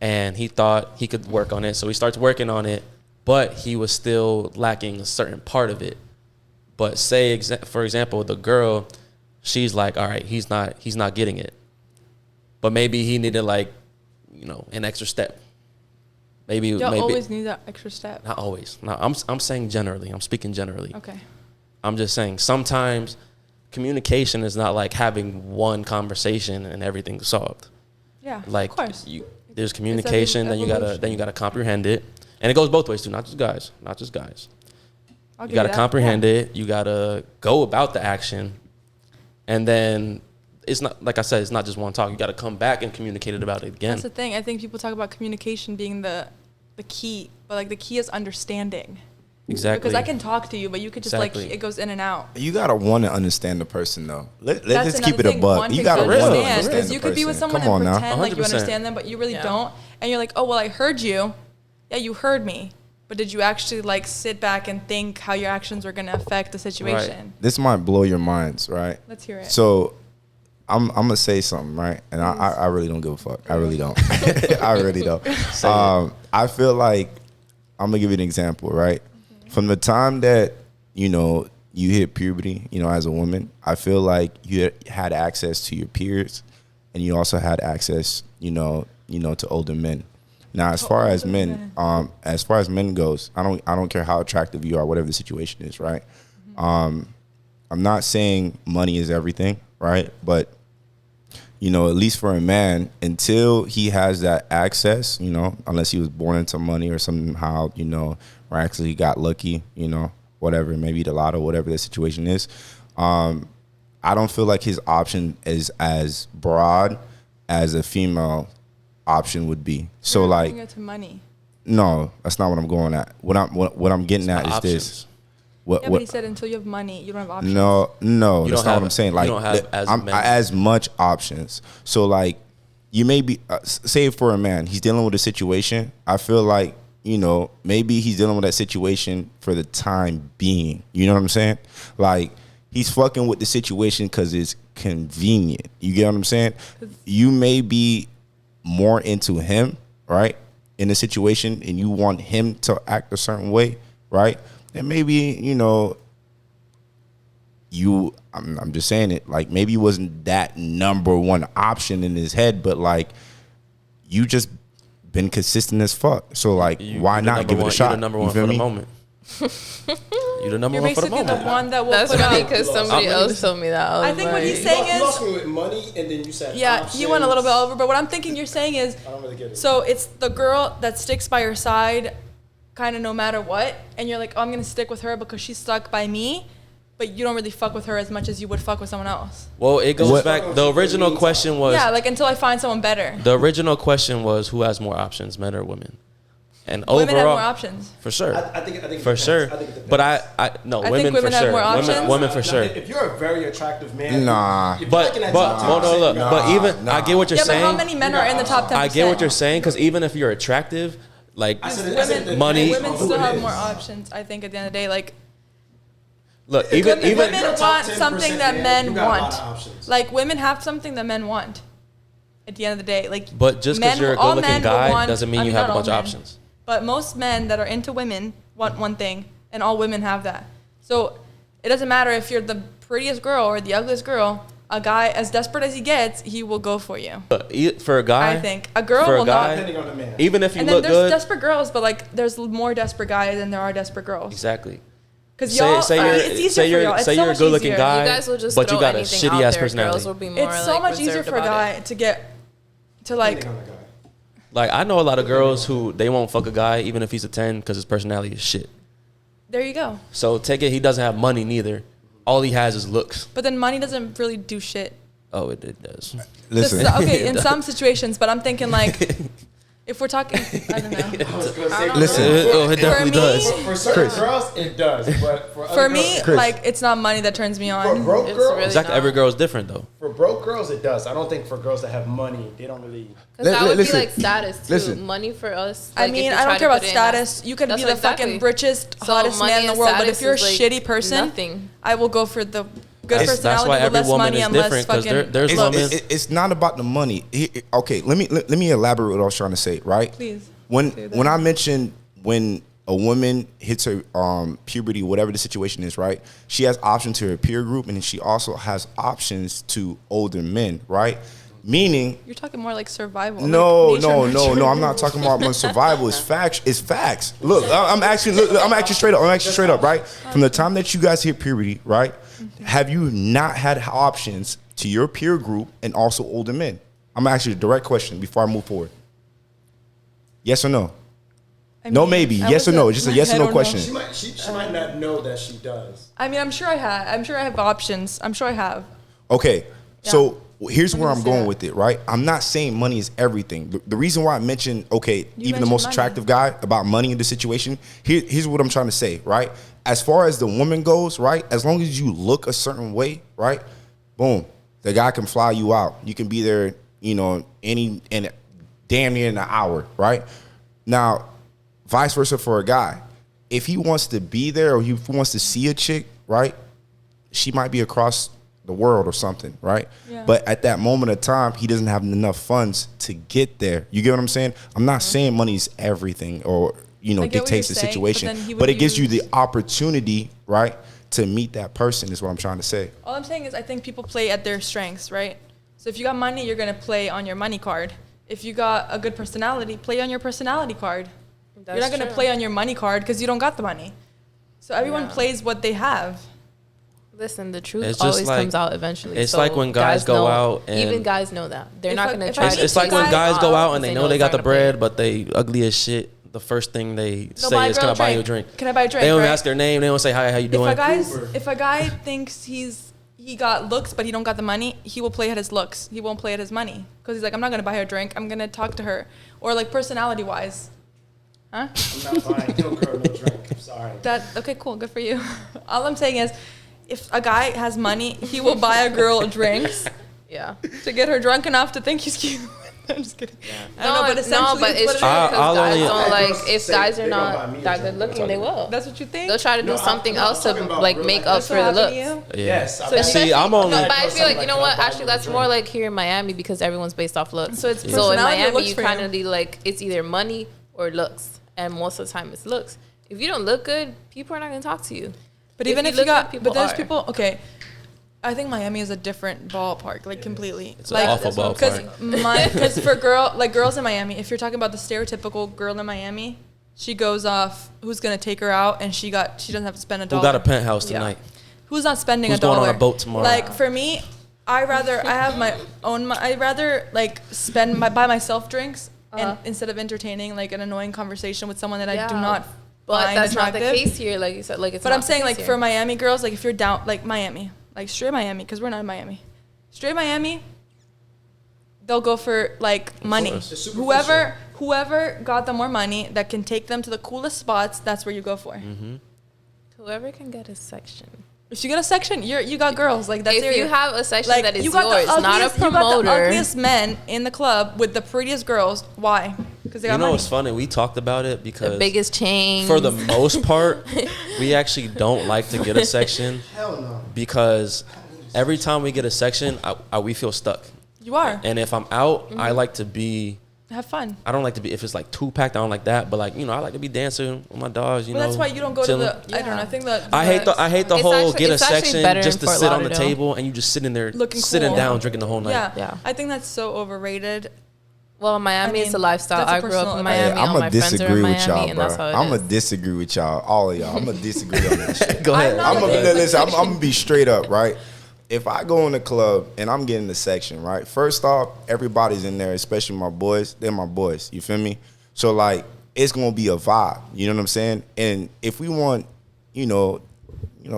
and he thought he could work on it, so he starts working on it, but he was still lacking a certain part of it. But say for example, the girl, she's like, all right, he's not getting it, but maybe he needed like, an extra step. Maybe Always need that extra step. not always. No, I'm saying generally. I'm speaking generally. Okay. I'm just saying sometimes communication is not like having one conversation and everything's solved. Yeah. Like of course. there's communication, then you gotta comprehend it, and it goes both ways too. Not just guys. I'll You give gotta that. comprehend Yeah. it. You gotta go about the action, and then it's not like I said. It's not just one talk. You gotta come back and communicate it about it again. That's the thing. I think people talk about communication being the key, but like the key is understanding. Exactly. Because I can talk to you, but you could just Exactly. like it goes in and out. You gotta want to understand the person though. Let's That's just keep it another a thing, buck. wanting You gotta to want to understand, understand because the you could be with person. someone Come on and now. pretend like you 100%. understand them, but you really Yeah. don't. And you're like, oh well, I heard you. Yeah, you heard me, but did you actually like sit back and think how your actions were gonna affect the situation? This might blow your minds, right? Let's hear it. So I'm gonna say something, right? And I really don't give a fuck. I really don't. I really don't. I feel like I'm gonna give you an example, right? From the time that you hit puberty, as a woman, I feel like you had access to your peers, and you also had access, to older men. Now, as far as men goes, I don't care how attractive you are, whatever the situation is, right? I'm not saying money is everything, right? But at least for a man, until he has that access, unless he was born into money or somehow, or actually got lucky, whatever, maybe the lotto, whatever the situation is, I don't feel like his option is as broad as a female option would be. So You're like, bringing it to money. no, that's not what I'm going at. What I'm getting at is options. this. What, Yeah, but he said until you have money, you don't have options. No, You that's don't not have- what I'm saying. you Like, don't have as much options. So, like, you may be, say for a man, he's dealing with a situation. I feel like, you know, maybe he's dealing with that situation for the time being. You know what I'm saying? Like, he's fucking with the situation because it's convenient. You get what I'm saying? You may be more into him, right, in the situation, and you want him to act a certain way, right? And maybe, you know, I'm just saying it, like, maybe you wasn't that number one option in his head, but like, you just been consistent as fuck. So like, why not give it a shot? You're the number one for the moment. You're the number You're one for the basically the moment. one that will That's put funny out. because somebody else told me that. I think what he's saying You lost is, me with money, and then you said yeah, options. you went a little bit over, but what I'm thinking you're saying is, I don't really get it. so it's the girl that sticks by your side, kind of no matter what, and you're like, oh, I'm gonna stick with her because she's stuck by me, but you don't really fuck with her as much as you would fuck with someone else. Well, it goes What- back. The original question was, Yeah, like until I find someone better. the original question was, who has more options, men or women? And Women have overall, more options. for sure. I think it For depends. sure. I think it depends. But no, I women think for women have sure. more options. Women for Now, sure. If you're a very attractive man, Nah. if you're But like in that but top hold 10%, on, look. you got But even nah. I get what you're Yeah, but saying. how many men are in the top 10%? I get what you're saying because even if you're attractive, like I said it depends money- on Women who still it have is. more options. I think at the end of the day, like look, even women If you're a top want 10% something that man, men you got a lot want. of options. Like women have something that men want. At the end of the day, like But just because men- you're a all good-looking men will guy want- doesn't mean I you mean, have a not all bunch of men, options. But most men that are into women want one thing, and all women have that. So it doesn't matter if you're the prettiest girl or the ugliest girl. A guy, as desperate as he gets, he will go for you. For a guy, I think a girl for a will guy, not. Depending on the man. even if you And then look there's good, desperate girls, but like there's more desperate guys than there are desperate girls. exactly. Because Say, y'all, say I mean, you're, it's easier say for you're, y'all. It's say so you're a much good-looking easier. guy, You guys will just but throw you got a anything shitty out ass there. personality. Girls will be more It's so like, much easier reserved for a about guy it. to get to like. Depending on the guy. Like I know a lot of girls who they won't fuck a guy even if he's a 10 because his personality is shit. There you go. So take it, he doesn't have money neither. All he has is looks. But then money doesn't really do shit. Oh, it does. Listen, Okay, in some situations, but I'm thinking like, if we're talking, I don't know. I was gonna say, listen. It definitely me- does. For certain girls, it does. But for other For girls, me, Chris. like it's not money that turns me for on. broke It's girls, really- Exactly. Every girl is different though. for broke girls, it does. I don't think for girls that have money, they don't really. Because that would Listen. be like status too. Listen. Money for us. I like, if mean, you I try don't to care about put it in that- status. You can be That's the exactly. fucking richest, So hottest man money in the and world, but if status you're a is, like, shitty person, nothing. I will go for the good That's personality why with every less woman money is and less different, 'cause fucking there's looks. women- it's not about the money. Okay, let me elaborate what I was trying to say. Right? Please. When do that. when I mentioned when a woman hits her puberty, whatever the situation is, right? She has options to her peer group, and then she also has options to older men, right? Meaning, You're talking more like survival. no, like nature nurture. I'm not talking about my survival. It's facts. It's facts. Look, I'm actually straight up. I'm actually straight up, right? From the time that you guys hit puberty, right? Have you not had options to your peer group and also older men? I'm actually a direct question before I move forward. Yes or no? I No, mean, maybe. I Yes or no? wasn't- Just a yes or I no don't know. question. She might not know that she does. I mean, I'm sure I have. I'm sure I have options. I'm sure I have. Okay, so here's I'm where gonna I'm say going that. with it, right? I'm not saying money is everything. The reason why I mentioned, okay, even the mentioned most money. attractive guy about money in the situation, here's what I'm trying to say, right? As far as the woman goes, right? As long as you look a certain way, right? Boom, the guy can fly you out. You can be there, you know, in damn near an hour, right? Now, vice versa for a guy. If he wants to be there or he wants to see a chick, right? She might be across the world or something, right? Yeah. But at that moment of time, he doesn't have enough funds to get there. You get what I'm saying? I'm not saying money's everything or, you know, I get what dictates the you're saying, situation, but then he but would it gives you use- the opportunity, right, to meet that person is what I'm trying to say. All I'm saying is I think people play at their strengths, right? So if you got money, you're going to play on your money card. If you got a good personality, play on your personality card. You're not going to play on your money card because you don't got the money. So everyone Yeah. plays what they have. Listen, the truth It's just always like- comes out eventually. it's so like when guys go know, out and- even guys know that they're If not I- going to if try. I to meet It's like when guy- guys go out and they because know they got the it's not gonna play. bread, but they ugly as shit. The first thing they They'll buy say a is, girl "Can I buy you a drink?" Can I buy a drink? They don't right? ask their name. They don't say, "Hi, how you doing?" If a guy thinks he's he got looks, but he don't got the money, he will play at his looks. He won't play at his money. Because he's like, I'm not going to buy her a drink. I'm going to talk to her. Or like personality-wise. Huh? I'm not buying no girl no drink. I'm sorry. Okay, cool. Good for you. All I'm saying is, if a guy has money, he will buy a girl drinks. Yeah. To get her drunk enough to think he's cute. I'm just kidding. I don't know, but essentially but it's true what it is. because guys only- don't like, if Say guys they are gonna buy not me a that drink. good looking, they will. That's what you think? They'll try to do something else to I'm talking like about make real up life. for the That's what looks. happened to you? Yes. So See, I'm only. No, but I feel like, you Like, know can I what? buy Actually, you a that's drink? more like here in Miami because everyone's based off looks. So it's So in personality or Miami, looks you for kind you? of like, it's either money or looks. And most of the time it's looks. If you don't look good, people are not going to talk to you. But If even you if you look got, good, but there's are. people, okay. I think Miami is a different ballpark, like completely. It's an like, awful ballpark. Because for girls in Miami, if you're talking about the stereotypical girl in Miami, she goes off, who's going to take her out, and she doesn't have to spend $1. Who got a penthouse Yeah. tonight? Who's not spending Who's $1? going on a boat tomorrow? Like for me, I have my own. I rather like buy myself drinks and instead of entertaining like an annoying conversation with someone that I do not But find that's attractive. not the case here. Like you said, like it's But not I'm saying the like case for here. Miami girls, like if you're down, like Miami, like straight Miami, because we're not in Miami. Straight Miami, they'll go for like money. course. It's superficial. Whoever got them more money that can take them to the coolest spots, that's where you go for. Whoever can get a section. If you get a section, you got girls like that's If you have a section like that is you got yours, not a you got the promoter. ugliest men in the club with the prettiest girls. Why? Because they got You know money. what's funny? We talked about it because The biggest chains. for the most part, we actually don't like to get a section Hell no. because every time we get a section, we feel stuck. You are. And if I'm out, I like to be. Have fun. I don't like to be if it's like too packed. I don't like that. But like I like to be dancing with my dogs. You But know, that's why you don't go chilling. to the. I don't know. I think that. I hate the It's whole actually- get a it's actually section better just in to Fort sit on the Lauderdale. table and you just sitting there Looking sitting cool. down drinking the whole night. Yeah. Yeah. I think that's so overrated. Well, Miami I is a mean, lifestyle. that's a I grew up personal in opinion. Miami. I'm All gonna my friends are in disagree with Miami, y'all, and bro. that's how it I'm is. gonna disagree with y'all, all of y'all. I'm gonna disagree on that shit. Go ahead. I'm I'm not gonna a- listen. I'm gonna be straight up, right? If I go in the club and I'm getting the section, right? First off, everybody's in there, especially my boys. They're my boys. You feel me? So like, it's gonna be a vibe. You know what I'm saying? And if we want, you know,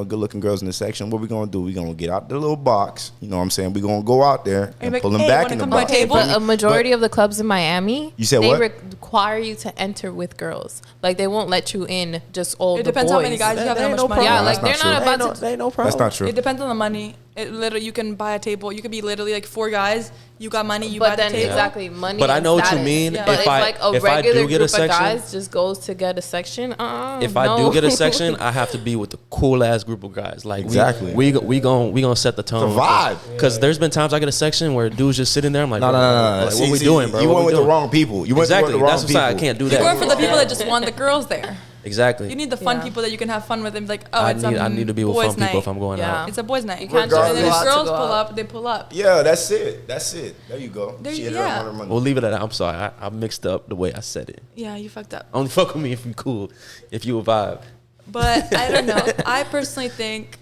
good-looking girls in the section, what we gonna do? We gonna get out the little box. You know what I'm saying? We gonna go out there and like, pull them hey, back wanna in the come to my box. table? But a majority of the clubs in Miami, You said they what? require you to enter with girls. Like they won't let you in just all It the depends boys. how many guys you have and how ain't much no money. Yeah, problem. like That's they're not not true. about to. Ain't no problem. That's not true. It depends on the money. It literally, you can buy a table. You could be literally like 4 guys. You got money. You buy But the then table. exactly money. But I and know what you status. mean. Yeah. But If it's I like a if I regular do get a group of section, guys just goes to get a section. if I do get a section, I have to be with the cool ass group of guys. Like Exactly. we gonna set the tone. It's a vibe. Because there's been times I get a section where dudes just sitting there. I'm like, No. Like, what we doing, bro? You What went we with the doing? wrong people. You went Exactly. with the wrong That's what I'm saying. I people. can't do You're that. going for the people that just want the girls there. Exactly. You need the fun Yeah. people that you can have fun with and be like, oh, I need to be with boys' fun people night. if I'm going Yeah. out. It's a boys' night. You can't just And then go if out girls to go pull out. up, they pull up. Yeah, that's it. That's it. There you go. There- She hit yeah. her money. We'll leave it at that. I'm sorry. I mixed up the way I said it. Yeah, you fucked up. Only fuck with me if you cool. If you a vibe. But I don't know. I personally think,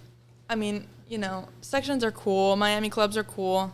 I mean, sections are cool. Miami clubs are cool.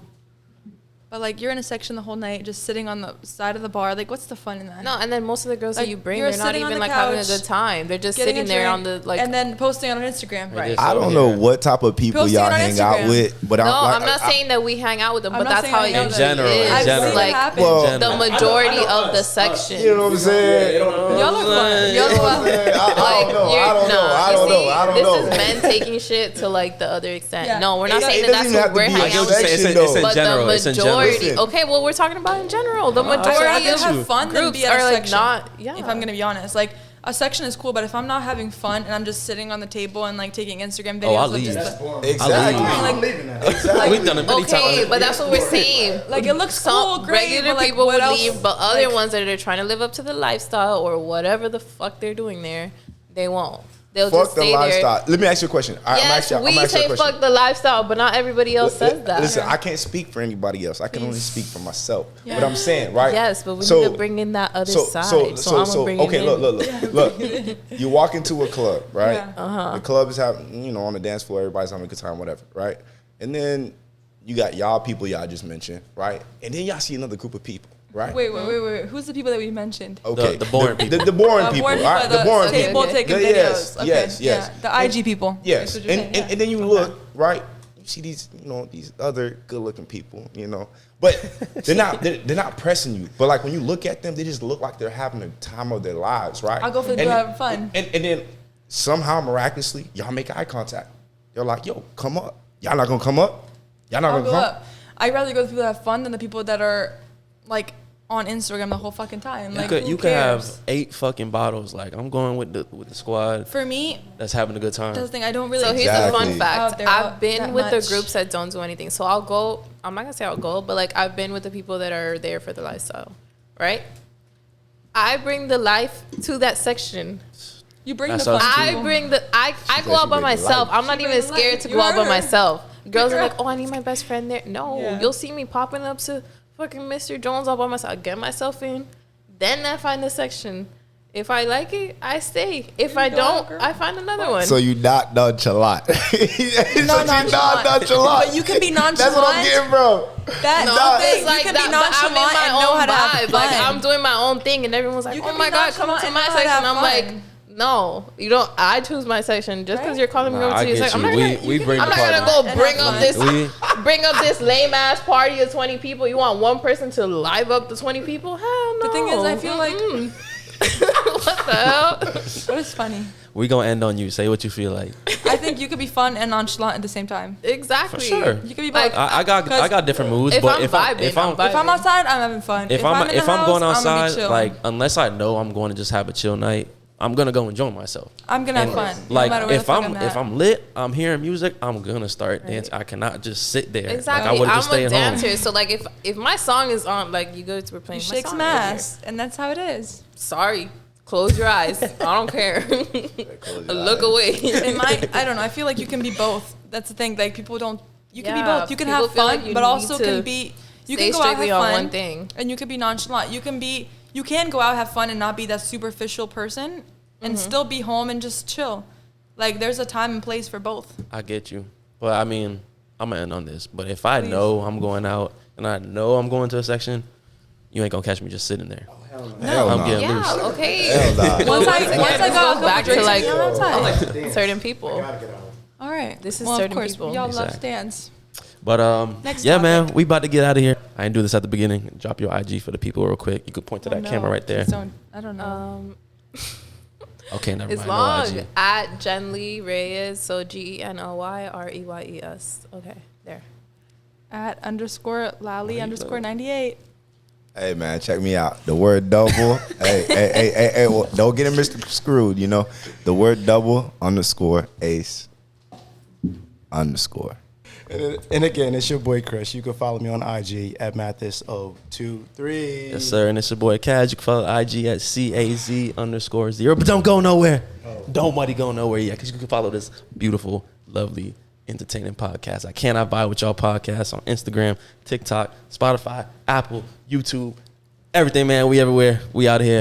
But like you're in a section the whole night, just sitting on the side of the bar. Like, what's the fun in that? No, and then most of the girls Like, that you bring, you're they're not sitting on even the like having a couch, good time. They're just Getting sitting a there on drink, the like. and then posting it on Instagram. It Right. is. I don't know what type of people Posting y'all it on hang out Instagram. with, but no, I'm I'm not saying that we hang out with them, I'm but not that's saying how hang it out with them. In general, is. in I've general. seen it Like happen. Well, the majority of the section. you know what I'm saying? Y'all are fun. Y'all are fun. I don't know. This is men taking shit to like the other extent. Yeah. No, we're not It saying doesn't that even that's what we're have to be a hanging out what you're with. saying. section, It's in though. But general. the It's in general. majority. Listen. Okay, well, we're talking about in general. The I'd majority rather of have fun than groups be at a are like section. not. Yeah. If I'm gonna be honest, like a section is cool, but if I'm not having fun and I'm just sitting on the table and like taking Instagram videos, I'll of leave. just That's boring. Exactly. I'm leaving that. Exactly. We've done it many Okay, times. but that's what we're saying. like it looks cool, Some great. regular but, like, people what would else? leave, but other Like, ones that are trying to live up to the lifestyle or whatever the fuck they're doing there, they won't. They'll Fuck just the stay lifestyle. there. Let me ask you a question. Yes, we say fuck the lifestyle, but not everybody else says that. Listen, I can't speak for anybody else. I can only speak for myself. Yeah. But I'm saying, right? Yes, but we So- need to bring in that other side. So I'm gonna bring okay, it in. look. You walk into a club, right? Yeah. The club is having, on the dance floor, everybody's having a good time, whatever, right? And then you got y'all people y'all just mentioned, right? And then y'all see another group of people, right? Wait. Who's the people that we mentioned? Okay. The boring people. The boring people, Boring right? people, The boring table people. taking Yes, videos. Okay. yes. Yeah, the IG people. Yes, That's what you're saying, and then you look, right? You see these, you know, these other good looking people, you know, but they're not pressing you. But like when you look at them, they just look like they're having the time of their lives, right? I'll go for the people having fun. And then somehow miraculously, y'all make eye contact. You're like, yo, come up. Y'all not gonna come up? Y'all not gonna come up? I'd rather go to people that have fun than the people that are like on Instagram the whole fucking time. Like, you could have 8 fucking bottles. Like, I'm going with the squad. For me, that's having a good time. That's the thing. I don't really. So here's a fun fact. I've been with the much. groups that don't do anything. So I'll go. I'm not gonna say I'll go, but like I've been with the people that are there for the lifestyle, right? I bring the life to that section. You bring That's the fun. I bring the. I go out by myself. I'm not even scared to go out by myself. Girls are like, oh, I need my best friend there. No, you'll see me popping up to fucking Mr. Jones all by myself. I get myself in, then I find the section. If I like it, I stay. If I don't, I find another one. So you not nonchalant. Nonchalant. But you can be nonchalant. That's what I'm getting, bro. It's like you can that, be nonchalant but I'm in my and know own how to have vibe. Like fun. I'm doing my own thing, and everyone's like, "Oh my god, come to my section." I'm like, no, you don't. I choose my section just because you're calling me over to your section. I'm not gonna go bring up this lame ass party of 20 people. You want one person to live up the 20 people? Hell no. The thing is, I feel like what the hell? What is funny? We gonna end on you. Say what you feel like. I think you could be fun and nonchalant at the same time. Exactly. For sure. You could be like, both. I got different moods, but if I'm outside, I'm having fun. If I'm going outside, like unless I know I'm going to just have a chill night, I'm gonna go enjoy myself. I'm gonna have fun. Like no if I'm lit, I'm hearing music, I'm gonna start dancing. I cannot just sit there. Exactly. Like, I'm a dancer, home. So like if my song is on, like you guys were playing, you my shake song some ass, and that's how it is. Sorry. Close your eyes. I don't care. Look away. I don't know. I feel like you can be both. That's the thing. Like people don't. You can be both. You can have fun, like but also can be. You can go out have fun, one thing. And you can be nonchalant. You can go out have fun and not be that superficial person, and still be home and just chill. Like there's a time and place for both. I get you, but I mean, I'm gonna end on this. But if I know I'm going out and I know I'm going to a section, you ain't gonna catch me just sitting there. No, I'm getting loose. Okay. Once I go back to like certain I people. gotta get out. All right. This is certain of course, people. Y'all love stands. But Next yeah, topic. man, we about to get out of here. I didn't do this at the beginning. Drop your IG for the people real quick. You could point to that camera right there. I don't know. Okay, never it's mind. long. At Jen Lee Reyes. So GENOYREYES. Okay, there. At _Lally _98. Hey man, check me out. The word double. hey, well, don't get him Mr. Screwed, you know. The word double _ ace _. And again, it's your boy Chris. You can follow me on IG at Mathis023. Yes, sir. And it's your boy Kaz. You can follow IG at CAZ_0. But don't go nowhere. Nobody go nowhere yet, because you can follow this beautiful, lovely, entertaining podcast. I cannot buy with y'all podcasts on Instagram, TikTok, Spotify, Apple, YouTube, everything, man. We everywhere. We out here.